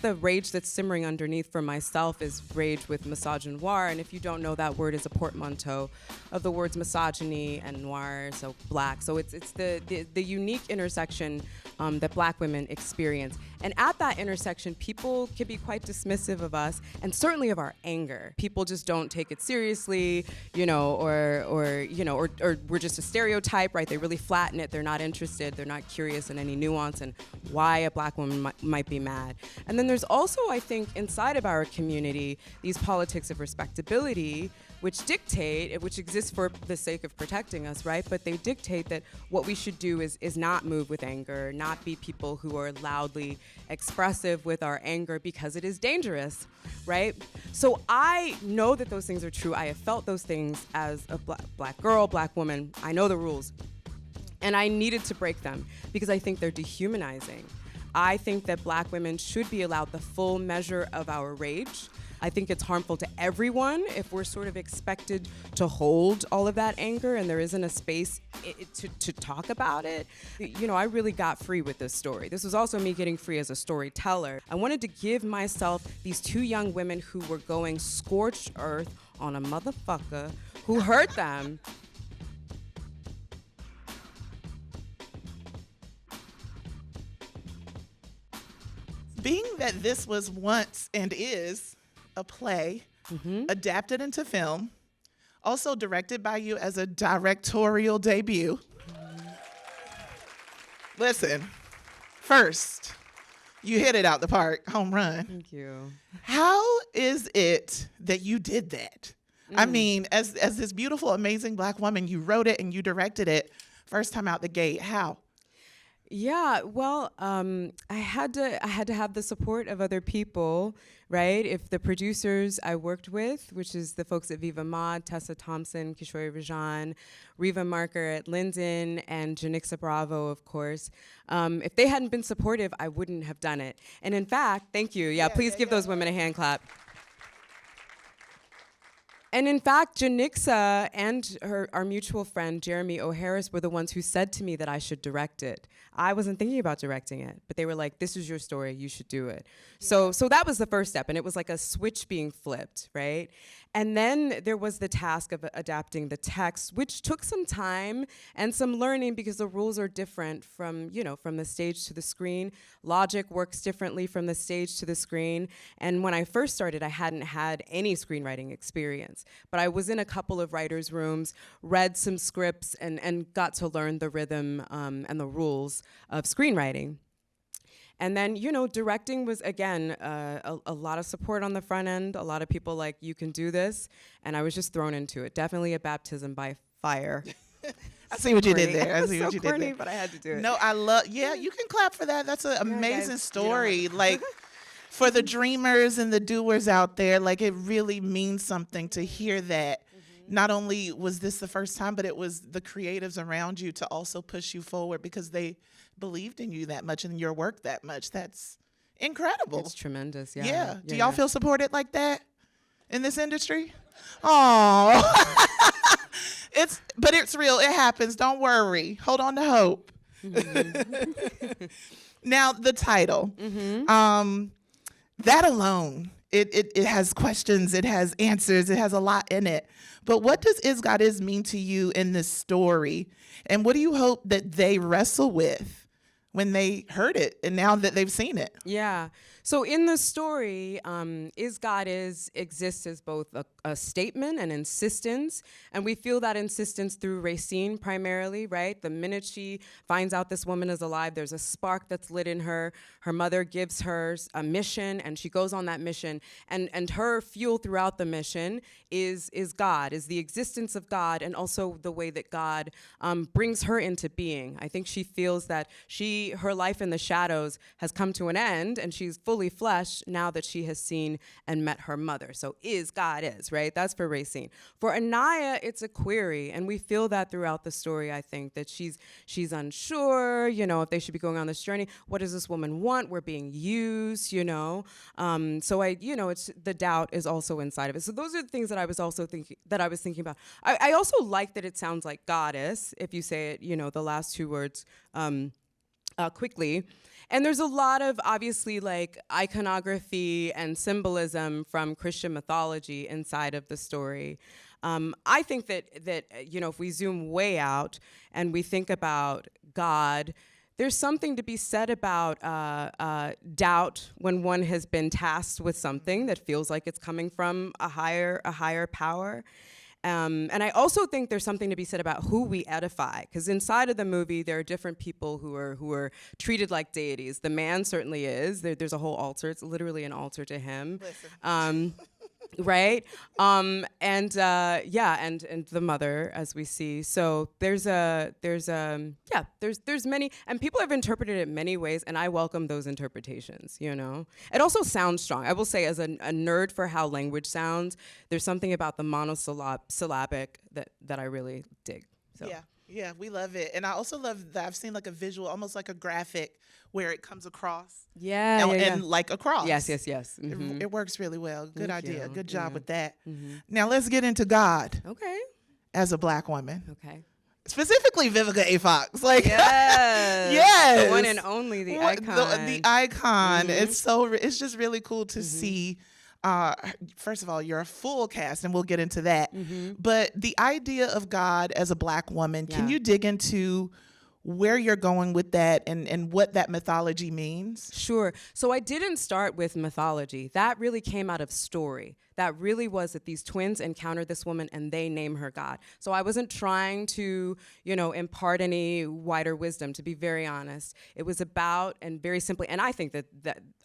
The rage that's simmering underneath for myself is rage with misogynoir, and if you don't know, that word is a portmanteau of the words misogyny and noir, so black. So it's the unique intersection that black women experience. And at that intersection, people can be quite dismissive of us, and certainly of our anger. People just don't take it seriously, or we're just a stereotype, right? They really flatten it. They're not interested. They're not curious in any nuance and why a black woman might be mad. And then there's also, I think, inside of our community, these politics of respectability, which exist for the sake of protecting us, right? But they dictate that what we should do is not move with anger, not be people who are loudly expressive with our anger because it is dangerous, right? So I know that those things are true. I have felt those things as a black girl, black woman. I know the rules. And I needed to break them because I think they're dehumanizing. I think that black women should be allowed the full measure of our rage. I think it's harmful to everyone if we're sort of expected to hold all of that anger and there isn't a space to talk about it. I really got free with this story. This was also me getting free as a storyteller. I wanted to give myself these two young women who were going scorched earth on a motherfucker who hurt them. Being that this was once and is a play adapted into film, also directed by you as a directorial debut. Listen, first, you hit it out the park, home run. Thank you. How is it that you did that? I mean, as this beautiful, amazing black woman, you wrote it and you directed it first time out the gate. How? Yeah, well, I had to have the support of other people, right? If the producers I worked with, which is the folks at Viva Mod, Tessa Thompson, Kishore Rajan, Reva Marker at Linden, and Janixa Bravo, of course, if they hadn't been supportive, I wouldn't have done it. And in fact, thank you. Yeah, please give those women a hand clap. And in fact, Janixa and our mutual friend, Jeremy O. Harris, were the ones who said to me that I should direct it. I wasn't thinking about directing it, but they were like, this is your story, you should do it. Yeah. So that was the first step, and it was like a switch being flipped, right? And then there was the task of adapting the text, which took some time and some learning because the rules are different from the stage to the screen. Logic works differently from the stage to the screen. And when I first started, I hadn't had any screenwriting experience. But I was in a couple of writers' rooms, read some scripts, and got to learn the rhythm and the rules of screenwriting. And then, directing was, again, a lot of support on the front end, a lot of people like, you can do this, and I was just thrown into it. Definitely a baptism by fire. I see what you did there. I see what you did corny, there. But I had to do it. No, you can clap for that. That's an amazing story. Like, for the dreamers and the doers out there, like, it really means something to hear that. Not only was this the first time, but it was the creatives around you to also push you forward because they believed in you that much and your work that much. That's incredible. It's tremendous, yeah. Yeah. Do y'all feel supported like that in this industry? Oh, but it's real. It happens. Don't worry. Hold on to hope. Now, the title, that alone, it has questions, it has answers, it has a lot in it. But what does Is God Is mean to you in this story? And what do you hope that they wrestle with when they heard it and now that they've seen it? Yeah. So in the story, Is God Is exists as both a statement and insistence. And we feel that insistence through Racine primarily, right? The minute she finds out this woman is alive, there's a spark that's lit in her. Her mother gives her a mission, and she goes on that mission. And her fuel throughout the mission is God, is the existence of God, and also the way that God brings her into being. I think she feels that her life in the shadows has come to an end, and she's fully flesh now that she has seen and met her mother. So Is God Is, right? That's for Racine. For Anaya, it's a query, and we feel that throughout the story. I think that she's unsure, if they should be going on this journey. What does this woman want? We're being used, So it's the doubt is also inside of it. So those are the things that I was thinking about. I also like that it sounds like goddess if you say it, the last two words. quickly. And there's a lot of, obviously, like, iconography and symbolism from Christian mythology inside of the story. I think that if we zoom way out and we think about God, there's something to be said about doubt when one has been tasked with something that feels like it's coming from a higher power. And I also think there's something to be said about who we edify, because inside of the movie there are different people who are treated like deities. The man certainly is. There's a whole altar. It's literally an altar to him. Right? And the mother, as we see. So there's many, and people have interpreted it many ways, and I welcome those interpretations, It also sounds strong. I will say, as a nerd for how language sounds, there's something about the monosyllabic that I really dig. So. Yeah, we love it. And I also love that I've seen like a visual, almost like a graphic, where it comes across. And like across. Yes. Mm-hmm. It works really well. Good idea. You. Good job with that. Mm-hmm. Now let's get into God. Okay. As a Black woman. Okay. Specifically Vivica A. Fox. Yes. Yes. The one and only, the icon. The icon. Mm-hmm. It's just really cool to see. First of all, you're a full cast, and we'll get into that. Mm-hmm. But the idea of God as a Black woman, can you dig into where you're going with that and what that mythology means? Sure. So I didn't start with mythology. That really came out of story. That really was that these twins encountered this woman and they name her God. So I wasn't trying to, impart any wider wisdom, to be very honest. It was about, and very simply, and I think that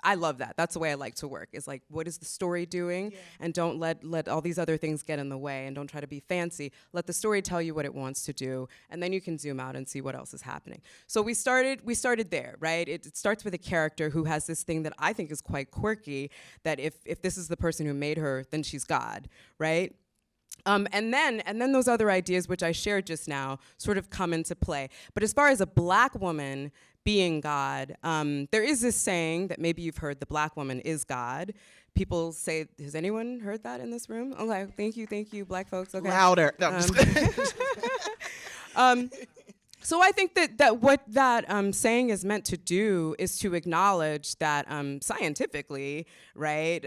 I love that. That's the way I like to work, is like, what is the story doing? Yeah. And don't let all these other things get in the way, and don't try to be fancy. Let the story tell you what it wants to do, and then you can zoom out and see what else is happening. So we started there, right? It starts with a character who has this thing that I think is quite quirky, that if this is the person who made her, then she's God, right? And then those other ideas, which I shared just now, sort of come into play. But as far as a Black woman being God, there is this saying that maybe you've heard: the Black woman is God. People say, has anyone heard that in this room? Okay, thank you, Black folks. Okay. Louder. No, I'm just So I think that what that saying is meant to do is to acknowledge that scientifically, right,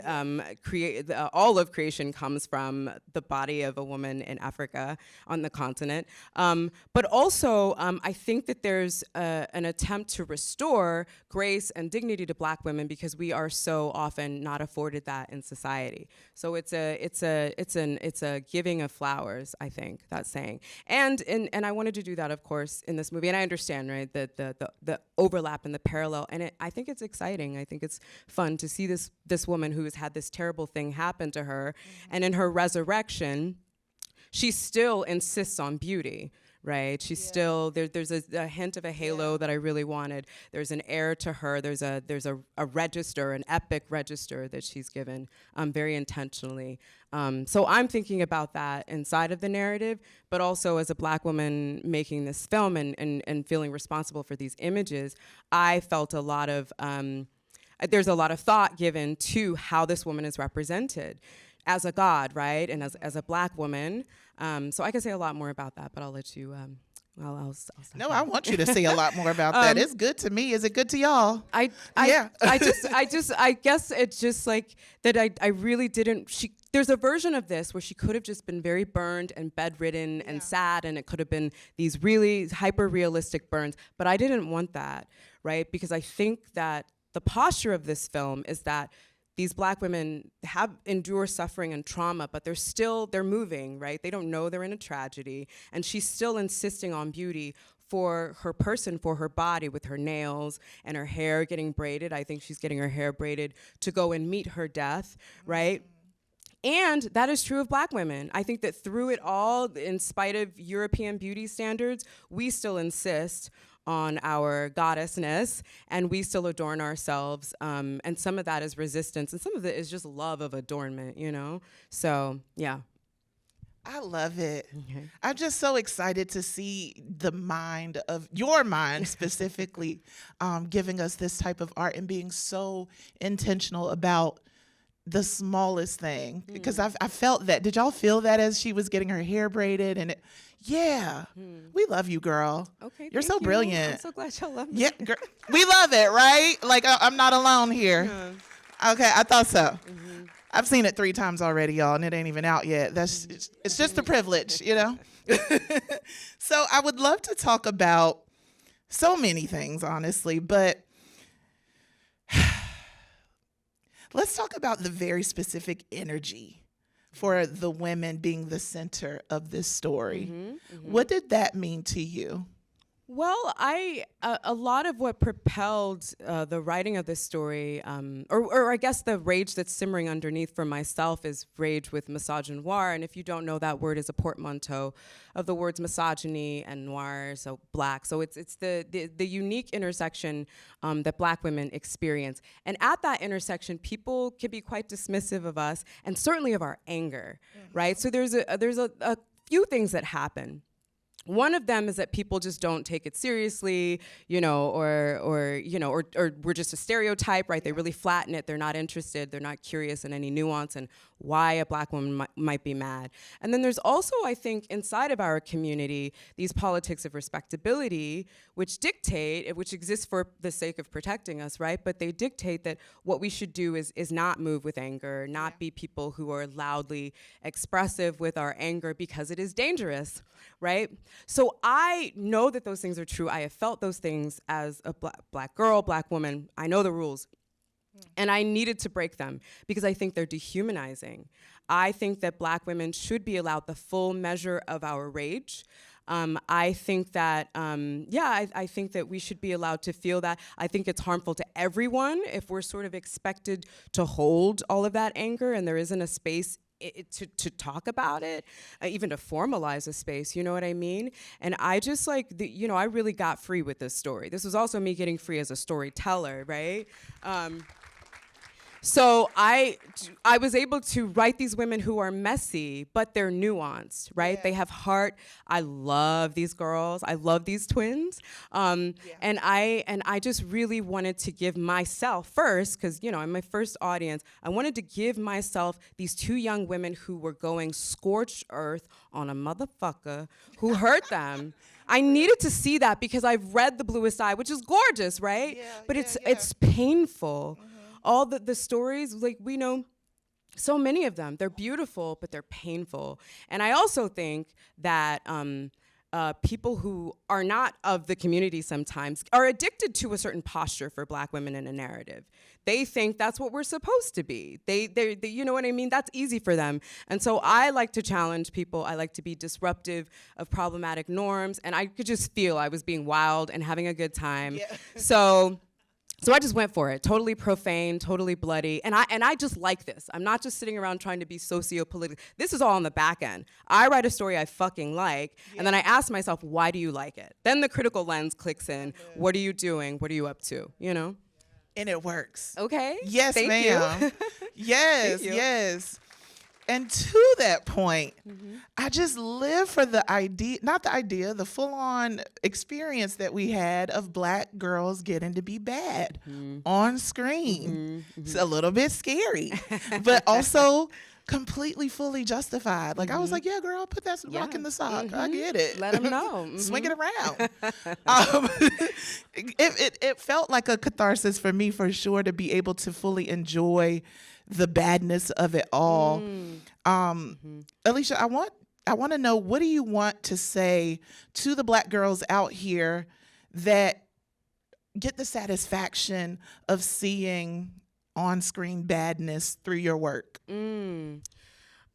all of creation comes from the body of a woman in Africa on the continent. But also, I think that there's an attempt to restore grace and dignity to Black women because we are so often not afforded that in society. So it's a giving of flowers, I think, that saying. And I wanted to do that, of course, in this movie, and I understand, right, the overlap and the parallel, and I think it's exciting. I think it's fun to see this woman who has had this terrible thing happen to her, and in her resurrection, she still insists on beauty. Right, she's still there. There's a hint of a halo that I really wanted. There's an air to her. There's a register, an epic register that she's given very intentionally. So I'm thinking about that inside of the narrative, but also as a Black woman making this film and feeling responsible for these images, I felt a lot of there's a lot of thought given to how this woman is represented as a God, right, and as a Black woman. So I can say a lot more about that, but I'll let you. I'll stop. No, I want you to say a lot more about that. It's good to me. Is it good to y'all? I guess it's just like that. I really didn't. There's a version of this where she could have just been very burned and bedridden and sad, and it could have been these really hyper realistic burns. But I didn't want that, right? Because I think that the posture of this film is that these Black women endure suffering and trauma, but they're moving, right? They don't know they're in a tragedy. And she's still insisting on beauty for her person, for her body, with her nails and her hair getting braided. I think she's getting her hair braided to go and meet her death, right? And that is true of Black women. I think that through it all, in spite of European beauty standards, we still insist on our goddessness, and we still adorn ourselves, and some of that is resistance, and some of it is just love of adornment, So, yeah. I love it. Okay. I'm just so excited to see your mind specifically, giving us this type of art and being so intentional about the smallest thing, because I felt that. Did y'all feel that as she was getting her hair braided? And Yeah. We love you, girl. Okay, You're thank so you. brilliant. I'm so glad y'all love me. Yeah, girl. We love it, right? Like, I'm not alone here. Okay, I thought so. I've seen it 3 times already, y'all, and it ain't even out yet. It's just a privilege, you know? So I would love to talk about so many things, honestly, but let's talk about the very specific energy for the women being the center of this story. What did that mean to you? Well, a lot of what propelled the writing of this story, or I guess the rage that's simmering underneath for myself is rage with misogynoir. And if you don't know, that word is a portmanteau of the words misogyny and noir, so black. So it's the unique intersection that Black women experience. And at that intersection, people can be quite dismissive of us, and certainly of our anger, right? So there's a few things that happen. One of them is that people just don't take it seriously, or we're just a stereotype, right? They really flatten it. They're not interested. They're not curious in any nuance and why a Black woman might be mad. And then there's also, I think, inside of our community, these politics of respectability, which exist for the sake of protecting us, right? But they dictate that what we should do is not move with anger, not be people who are loudly expressive with our anger because it is dangerous, right? So I know that those things are true. I have felt those things as a black girl, Black woman. I know the rules. And I needed to break them because I think they're dehumanizing. I think that Black women should be allowed the full measure of our rage. I think that, I think that we should be allowed to feel that. I think it's harmful to everyone if we're sort of expected to hold all of that anger and there isn't a space to talk about it, even to formalize a space, you know what I mean? And I just I really got free with this story. This was also me getting free as a storyteller, right? So I was able to write these women who are messy, but they're nuanced, right? Yeah. They have heart. I love these girls. I love these twins. And I just really wanted to give myself first, because, in my first audience, I wanted to give myself these 2 young women who were going scorched earth on a motherfucker who hurt them. I needed to see that because I've read The Bluest Eye, which is gorgeous, right? But it's painful. All the stories, we know so many of them. They're beautiful, but they're painful. And I also think that people who are not of the community sometimes are addicted to a certain posture for Black women in a narrative. They think that's what we're supposed to be. They you know what I mean? That's easy for them. And so I like to challenge people. I like to be disruptive of problematic norms. And I could just feel I was being wild and having a good time. Yeah. So I just went for it, totally profane, totally bloody, and I just like this. I'm not just sitting around trying to be socio-political. This is all on the back end. I write a story I fucking like, and then I ask myself, why do you like it? Then the critical lens clicks in. What are you doing? What are you up to? And it works. Okay. Yes, Thank ma'am. you. Yes, yes. And to that point, I just live for the full-on experience that we had of Black girls getting to be bad on screen. It's a little bit scary, but also completely fully justified. I was like, yeah, girl, put that rock in the sock. I get it. Let them know. Swing it around. It felt like a catharsis for me, for sure, to be able to fully enjoy the badness of it all. Aleshea, I want to know, what do you want to say to the Black girls out here that get the satisfaction of seeing on-screen badness through your work?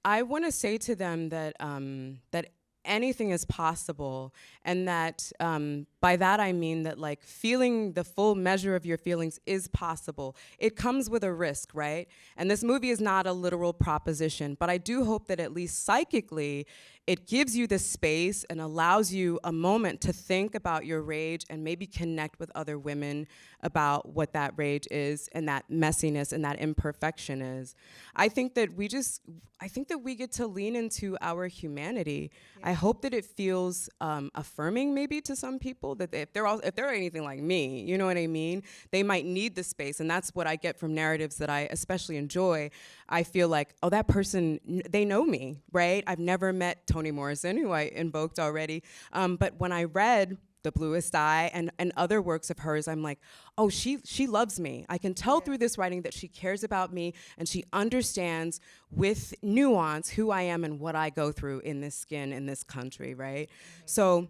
I want to say to them that that anything is possible, and that by that I mean that feeling the full measure of your feelings is possible. It comes with a risk, right? And this movie is not a literal proposition, but I do hope that at least psychically it gives you the space and allows you a moment to think about your rage and maybe connect with other women about what that rage is and that messiness and that imperfection is. I think that we get to lean into our humanity. Yeah. I hope that it feels affirming maybe to some people, people that if they're anything like me, you know what I mean? They might need the space, and that's what I get from narratives that I especially enjoy. I feel like, oh, that person, they know me, right? I've never met Toni Morrison, who I invoked already, but when I read The Bluest Eye and other works of hers, I'm like, oh, she loves me. I can tell through this writing that she cares about me and she understands with nuance who I am and what I go through in this skin, in this country, right? So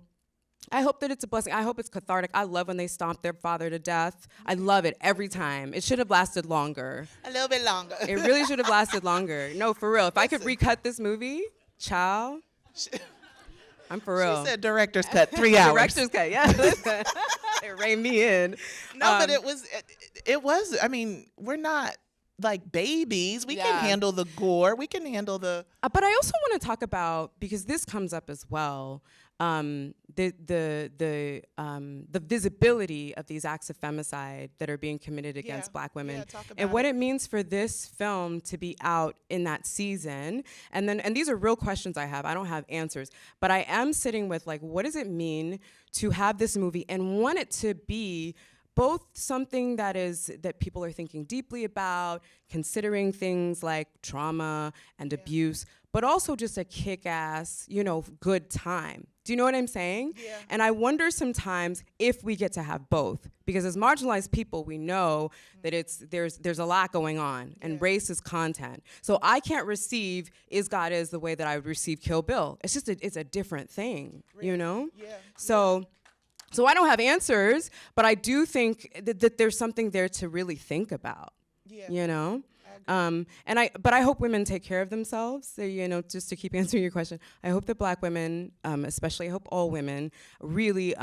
I hope that it's a blessing. I hope it's cathartic. I love when they stomp their father to death. I love it every time. It should have lasted longer. A little bit longer. It really should have lasted longer. No, for real. If I could recut this movie, child, I'm for real. She said director's cut, 3 hours. Director's cut, yeah. Listen, they reined me in. No, but it was, I mean, we're not like babies. We can handle the gore. We can handle the. But I also want to talk about, because this comes up as well, the visibility of these acts of femicide that are being committed against Black women, and what it means for this film to be out in that season. And these are real questions I have. I don't have answers, but I am sitting with, like, what does it mean to have this movie and want it to be both something that people are thinking deeply about, considering things like trauma and abuse, but also just a kick-ass, good time. Do you know what I'm saying? Yeah. And I wonder sometimes if we get to have both, because as marginalized people, we know that there's a lot going on, and race is content. So I can't receive Is God Is the way that I would receive Kill Bill. It's just it's a different thing, Yeah. So I don't have answers, but I do think that there's something there to really think about. But I hope women take care of themselves. So, just to keep answering your question, I hope that Black women, especially, I hope all women really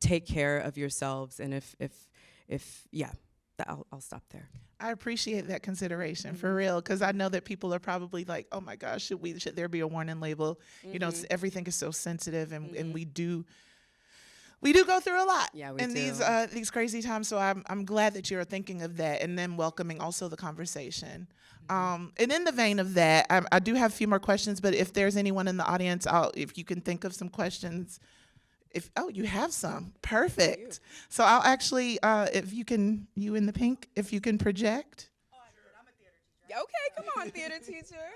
take care of yourselves. And I'll stop there. I appreciate that consideration, for real, because I know that people are probably like, oh my gosh, should there be a warning label? Everything is so sensitive, and we do go through a lot in these crazy times. So I'm glad that you're thinking of that, and then welcoming also the conversation. And in the vein of that, I do have a few more questions, but if there's anyone in the audience, if you can think of some questions. You have some. Perfect. So I'll actually, if you can, you in the pink, if you can project. Oh, I'm a theater teacher. Okay, come on, theater teacher.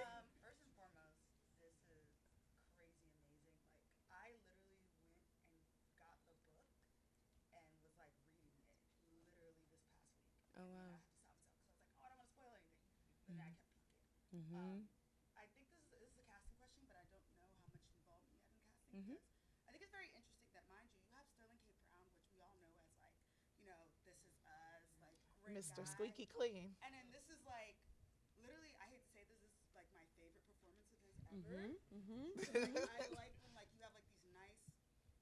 I think this is a casting question, but I don't know how much involvement you had in casting. I think it's very interesting that, mind you, you have Sterling K. Brown, which we all know as This Is Us, great Mr. guy. Squeaky Clean. And then this is literally, I hate to say this is my favorite performance of his ever. I like when you have these nice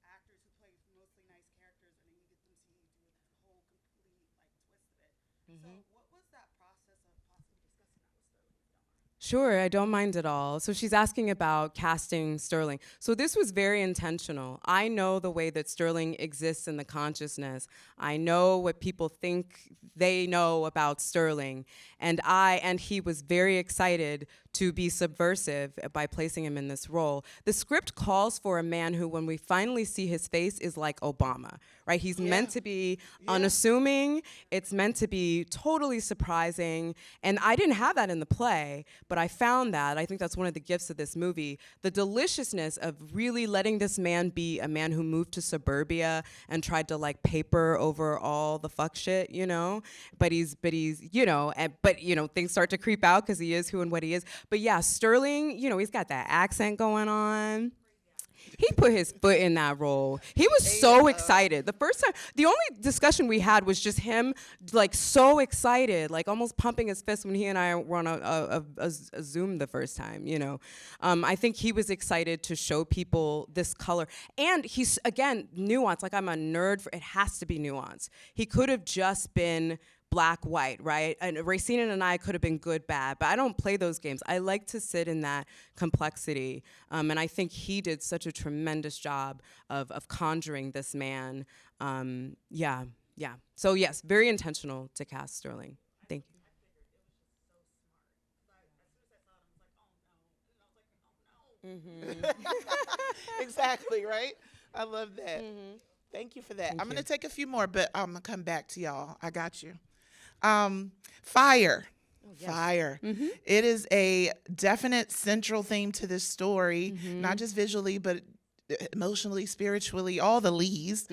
actors who play mostly nice characters, and then you get them to do the whole complete twist of it. So what was that process of possibly discussing that with Sterling? Sure, I don't mind at all. So she's asking about casting Sterling. So this was very intentional. I know the way that Sterling exists in the consciousness. I know what people think they know about Sterling. And he was very excited to be subversive by placing him in this role. The script calls for a man who, when we finally see his face, is like Obama, right? He's meant to be unassuming. It's meant to be totally surprising. And I didn't have that in the play, but I found that. I think that's one of the gifts of this movie. The deliciousness of really letting this man be a man who moved to suburbia and tried to paper over all the fuck shit, But he's things start to creep out because he is who and what he is. But yeah, Sterling, he's got that accent going on. He put his foot in that role. He was so excited. The first time, the only discussion we had was just him, so excited, almost pumping his fist when he and I were on a Zoom the first time, I think he was excited to show people this color. And he's, again, nuance. I'm a nerd for, it has to be nuance. He could have just been black, white, right? And Racine and I could have been good, bad, but I don't play those games. I like to sit in that complexity. And I think he did such a tremendous job of conjuring this man. Yeah. So yes, very intentional to cast Sterling. Thank you. Exactly, right? I love that. Thank you for that. Thank I'm going you. to take a few more, but I'm going to come back to y'all. I got you. Fire. Yes. Fire. It is a definite central theme to this story, not just visually, but emotionally, spiritually, all the leads.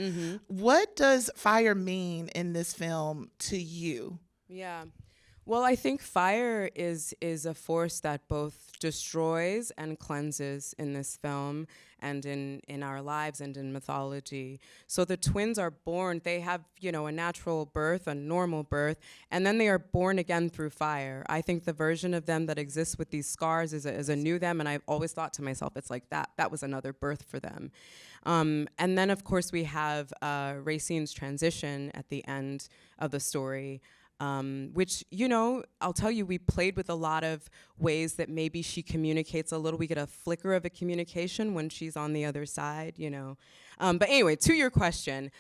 What does fire mean in this film to you? Yeah. Well, I think fire is a force that both destroys and cleanses in this film and in our lives and in mythology. So the twins are born, they have, you know, a natural birth, a normal birth, and then they are born again through fire. I think the version of them that exists with these scars is a new them, and I've always thought to myself, it's like that was another birth for them. And then, of course, we have Racine's transition at the end of the story. Which, you know, I'll tell you, we played with a lot of ways that maybe she communicates a little. We get a flicker of a communication when she's on the other side, you know. But anyway, to your question,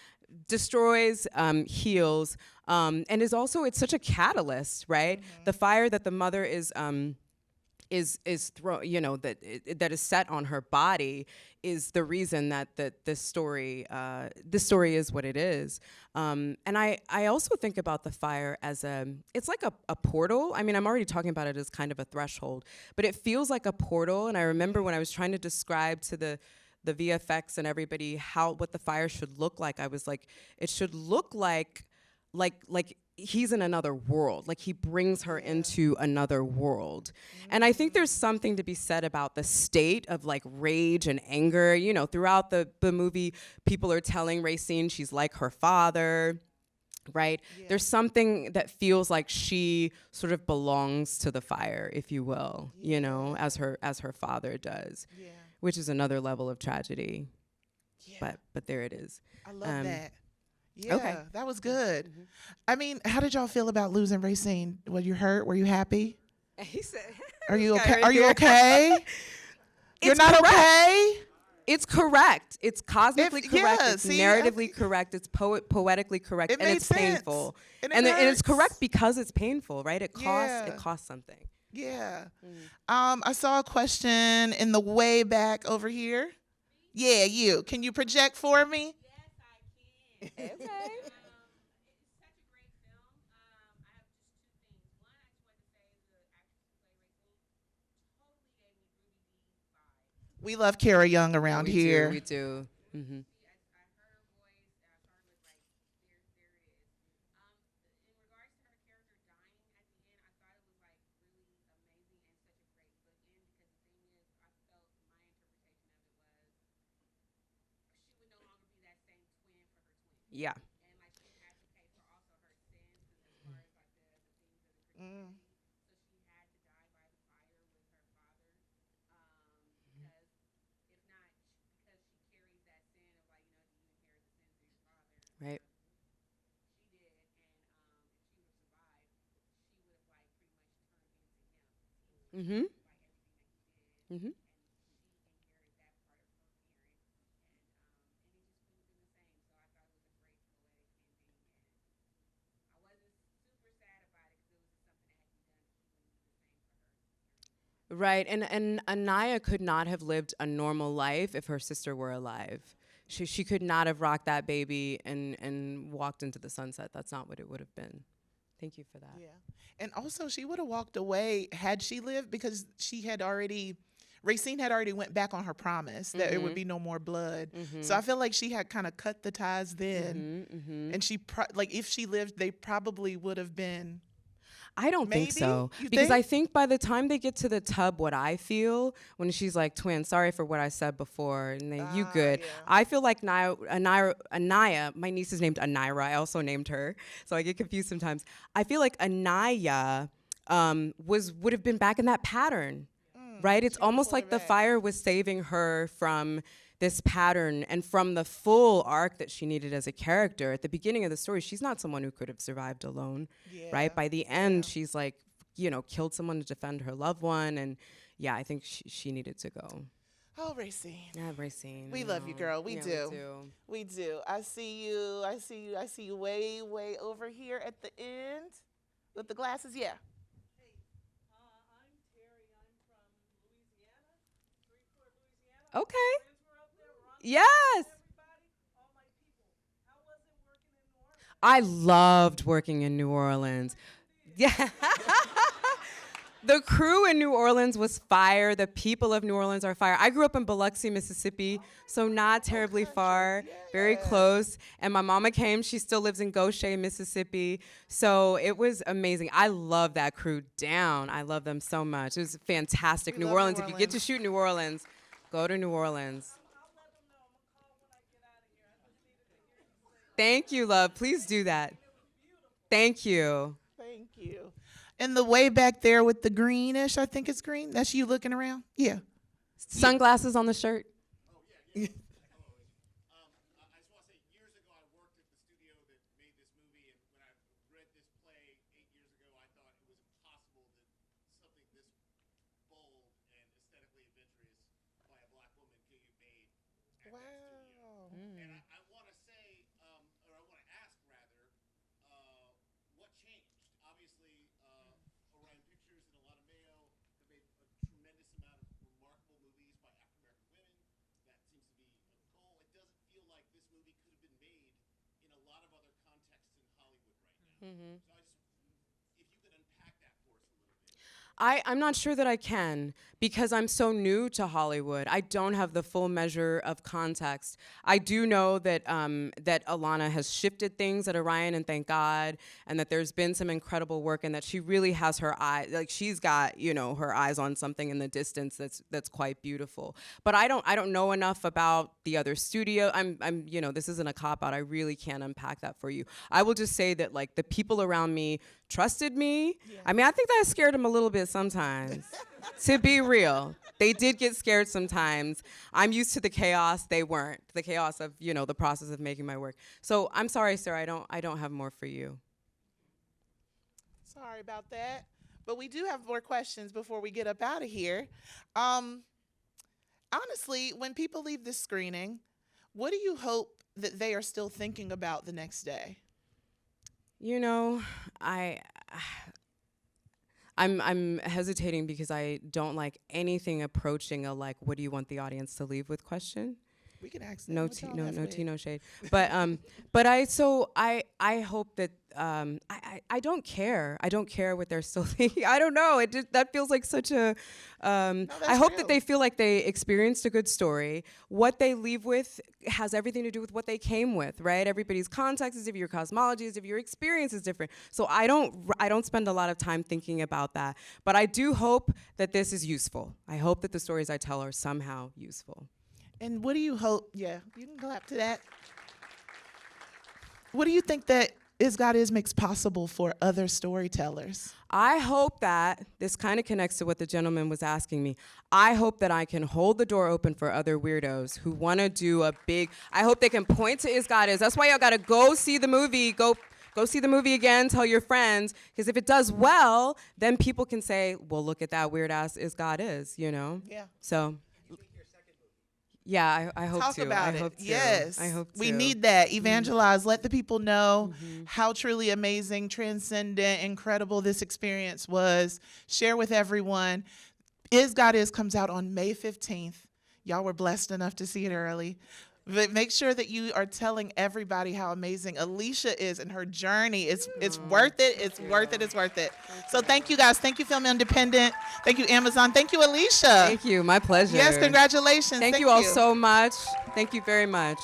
destroys, heals, and is also, it's such a catalyst, right? The fire that the mother is you know, that is set on her body is the reason that this story is what it is. And I also think about the fire as it's like a portal. I mean, I'm already talking about it as kind of a threshold, but it feels like a portal. And I remember when I was trying to describe to the VFX and everybody what the fire should look like, I was like, it should look like he's in another world, like he brings her into another world. And I think there's something to be said about the state of like rage and anger. You know, throughout the movie, people are telling Racine she's like her father, right? There's something that feels like she sort of belongs to the fire, if you will, you know, as her father does, which is another level of tragedy. But there it is. I love that. Yeah, Okay. that was good. I mean, how did y'all feel about losing Racine? Were you hurt? Were you happy? He said, Are you guy okay? right Are you here. okay? You're not correct. okay? It's correct. It's cosmically correct. Yeah, it's see, narratively correct. It's poetically correct, It and made it's sense. painful. And And it's hurts. correct because it's painful, right? It Yeah. costs something. Yeah. I saw a question in the way back over here. Yeah, you. Can you project for me? Okay. We love Kara Young around here. We do. Mm-hmm. Yeah. Mm. Right. Mm-hmm. Mm-hmm. Right, and Anaya could not have lived a normal life if her sister were alive. She could not have rocked that baby and walked into the sunset. That's not what it would have been. Thank you for that. Yeah. And also she would have walked away had she lived because Racine had already went back on her promise that it would be no more blood. So I feel like she had kind of cut the ties then. And like if she lived, they probably would have been. I don't think Maybe? so. You Because think? I think by the time they get to the tub, what I feel when she's like, twin, sorry for what I said before, and then you good. Yeah. I feel like Anaya, my niece is named Anira. I also named her, so I get confused sometimes. I feel like Anaya would have been back in that pattern, right? It's almost like the fire was saving her from this pattern and from the full arc that she needed as a character. At the beginning of the story, she's not someone who could have survived alone, right? By the end, she's like, you know, killed someone to defend her loved one. And yeah, I think she needed to go. Oh, Racine. Yeah, Racine. We love you, girl. We Yeah, do. We do. We do. I see you way, way over here at the end with the glasses. Yeah. Okay. Yes. I loved working in New Orleans. Yeah. The crew in New Orleans was fire. The people of New Orleans are fire. I grew up in Biloxi, Mississippi, so not terribly far, very close. And my mama came. She still lives in Goshen, Mississippi. So it was amazing. I love that crew down. I love them so much. It was fantastic. New Orleans. If you get to shoot New Orleans, go to New Orleans. Thank you, love. Please do that. Thank you. Thank you. And the way back there with the greenish, I think it's green. That's you looking around? Yeah. Sunglasses on the shirt. Oh, yeah. I just want to say, years ago, I worked at the studio that made this movie, and when I read this play 8 years ago, I thought it was impossible that something this bold and aesthetically adventurous by a black woman could be made at that studio. And I want to say, or I want to ask, rather, what changed? Obviously, Orion Pictures and a lot of Mayo have made a tremendous amount of remarkable movies by African-American women. That seems to be a goal. It doesn't feel like this movie could have been made in a lot of other contexts in Hollywood right now. So if you could unpack that for us a little bit. I'm not sure that I can because I'm so new to Hollywood. I don't have the full measure of context. I do know that that Alana has shifted things at Orion, and thank God, and that there's been some incredible work, and that she really has her eye, like she's got, you know, her eyes on something in the distance that's quite beautiful. But I don't know enough about the other studio. I'm you know, this isn't a cop out. I really can't unpack that for you. I will just say that like the people around me trusted me. Yeah. I mean, I think that scared them a little bit sometimes. To be real, they did get scared sometimes. I'm used to the chaos. They weren't. The chaos of, you know, the process of making my work. So I'm sorry, sir. I don't have more for you. Sorry about that. But we do have more questions before we get up out of here. Honestly, when people leave this screening, what do you hope that they are still thinking about the next day? You know, I'm hesitating because I don't like anything approaching a like, what do you want the audience to leave with question. We can ask them. No tea, no shade. But I hope that I don't care. I don't care what they're still thinking. I don't know. That feels like such a. I hope that they feel like they experienced a good story. What they leave with has everything to do with what they came with, right? Everybody's context is different, your cosmology is different, your experience is different. So I don't spend a lot of time thinking about that. But I do hope that this is useful. I hope that the stories I tell are somehow useful. And what do you hope? Yeah, you can clap to that. What do you think that Is God Is makes possible for other storytellers? I hope that, this kind of connects to what the gentleman was asking me, I hope that I can hold the door open for other weirdos who want to do a big, I hope they can point to Is God Is. That's why y'all got to go see the movie, go see the movie again, tell your friends, because if it does well, then people can say, well, look at that weird ass Is God Is, you know? Yeah. So. Yeah, I hope Talk to. about I it. hope to. Yes. I hope to. We need that. Evangelize. Let the people know how truly amazing, transcendent, incredible this experience was. Share with everyone. Is God Is comes out on May 15th. Y'all were blessed enough to see it early. But make sure that you are telling everybody how amazing Aleshea is and her journey. It's worth it. It's worth it. It's worth it. So thank you, guys. Thank you, Film Independent. Thank you, Amazon. Thank you, Aleshea. Thank you. My pleasure. Yes, congratulations. Thank you all so much. Thank you very much.